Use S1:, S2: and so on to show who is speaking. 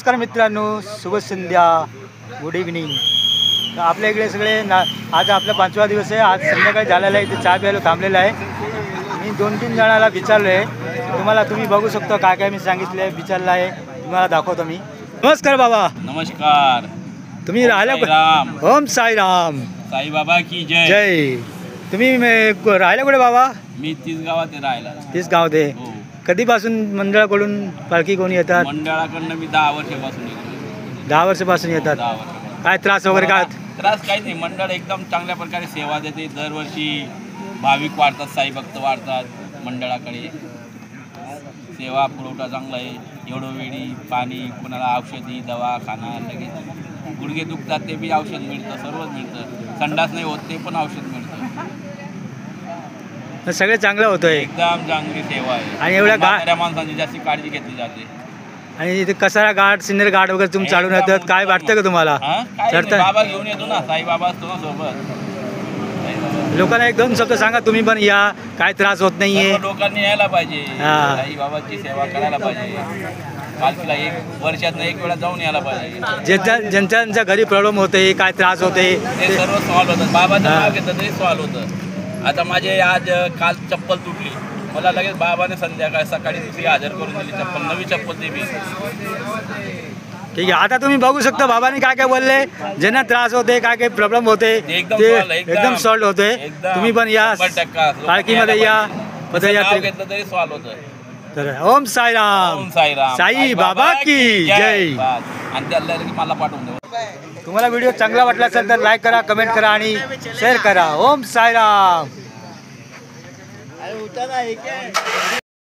S1: नमस्कार मित्रांनो, शुभ संध्या, गुड इव्हनिंग. तर आपल्या इकडे सगळे आज आपला 5वा दिवस आहे. आज संध्याकाळी झालेला आहे. इथे चहा प्यायला थांबलेला आहे. मी 2-3 जणाला विचारलो आहे. तुम्ही बघू शकता काय काय मी सांगितलं आहे, विचारलं आहे. तुम्हाला दाखवतो मी. नमस्कार बाबा.
S2: नमस्कार.
S1: तुम्ही राहिला ओम साईराम.
S2: साईबाबा की जय.
S1: जय. तुम्ही राहिला कुठे बाबा?
S2: मी 30 गावात राहिला.
S1: 30 गाव ते.
S2: हो.
S1: कधीपासून मंडळाकडून पालखी कोणी येतात?
S2: मंडळाकडनं मी 10 वर्षापासून येतो.
S1: 10 वर्षापासून येतात.
S2: 10 वर्षापासून.
S1: काय त्रास वगैरे काय?
S2: त्रास काही नाही. मंडळ एकदम चांगल्या प्रकारे सेवा देते. दरवर्षी भाविक वाढतात, साई भक्त वाढतात मंडळाकडे. सेवा पुरवठा चांगला आहे. एवढं वेळी पाणी, कोणाला औषधी, दवाखाना, लगेच गुडघे दुखतात ते बी औषध मिळतं, सर्वच मिळतं. संडास नाही होत ते पण औषध मिळतं.
S1: सगळे चांगलं होतंय.
S2: एकदम चांगली सेवा आहे.
S1: आणि एवढ्या
S2: म्हाताऱ्या माणसांची जास्त काळजी घेतली जाते.
S1: आणि इथे कसारा घाट, सिन्नर घाट वगैरे तुम्ही चालून येतात. काय वाटतं का तुम्हाला?
S2: चढता बाबा घेऊन येतो ना, साईबाबा असतो ना सोबत.
S1: लोकांना एक दोन शब्द सांगा, तुम्ही पण या, काय त्रास होत नाहीये.
S2: लोकांनी यायला पाहिजे,
S1: हा.
S2: साईबाबाची सेवा करायला पाहिजे. पालखीला वर्षातनं एक वेळा जाऊन यायला पाहिजे.
S1: ज्यांच्या घरी प्रॉब्लेम होते, काय त्रास होते,
S2: ते सर्व सॉल्व होतं. बाबाचं नाव घेतलं तरी सॉल्व होतं. आता माझे काल चप्पल तुटली, मला लगेच बाबाने सकाळी दुसरी हजर करून दिली चप्पल, नवी चप्पल दिली.
S1: ठीक आहे. आता तुम्ही बघू शकता बाबांनी काय काय बोलले. ज्यांना त्रास होते, काय काय प्रॉब्लेम होते, ते एकदम सॉल्व होते. तुम्ही पण या, पालखीमध्ये या,
S2: पदयात्रा घेतलं तरी सॉल्व होतं.
S1: तर ओम साईराम.
S2: ओम साईराम.
S1: साई बाबा की जय.
S2: आणि त्याला मला पाठवून देऊ.
S1: तुम्हाला व्हिडिओ चांगला वाटला असेल तर लाईक करा, कमेंट करा आणि शेअर करा. ओम साईराम.